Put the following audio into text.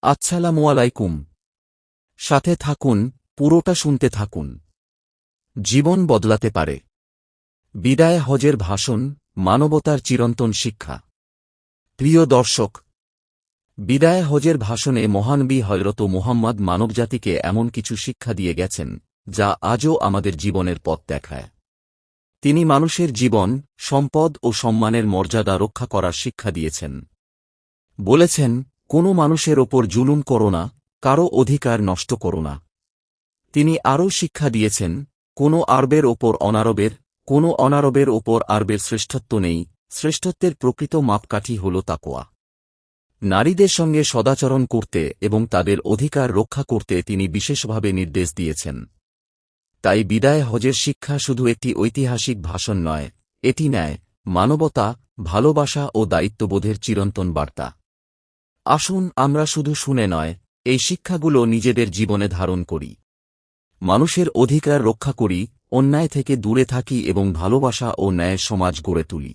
আসসালামু আলাইকুম। সাথে থাকুন, পুরোটা শুনতে থাকুন। জীবন বদলাতে পারে। বিদায় হজের ভাষণ, মানবতার চিরন্তন শিক্ষা। প্রিয় দর্শক, বিদায় হজের ভাষণে মহানবী হযরত মুহাম্মদ মানবজাতিকে এমন কিছু শিক্ষা দিয়ে গেছেন, যা আজও আমাদের জীবনের পথ দেখায়। তিনি মানুষের জীবন, সম্পদ ও সম্মানের মর্যাদা রক্ষা করার শিক্ষা দিয়েছেন। বলেছেন, কোনো মানুষের ওপর জুলুম করো না, কারো অধিকার নষ্ট করো না। তিনি আরও শিক্ষা দিয়েছেন, কোনো আরবের ওপর অনারবের, কোনো অনারবের ওপর আরবের শ্রেষ্ঠত্ব নেই, শ্রেষ্ঠত্বের প্রকৃত মাপকাঠি হল তাকওয়া। নারীদের সঙ্গে সদাচরণ করতে এবং তাদের অধিকার রক্ষা করতে তিনি বিশেষভাবে নির্দেশ দিয়েছেন। তাই বিদায় হজের শিক্ষা শুধু একটি ঐতিহাসিক ভাষণ নয়, এটি ন্যায়, মানবতা, ভালোবাসা ও দায়িত্ববোধের চিরন্তন বার্তা। আসুন আমরা শুধু শুনে নয়, এই শিক্ষাগুলো নিজেদের জীবনে ধারণ করি। মানুষের অধিকার রক্ষা করি, অন্যায় থেকে দূরে থাকি এবং ভালোবাসা ও ন্যায় সমাজ গড়ে তুলি।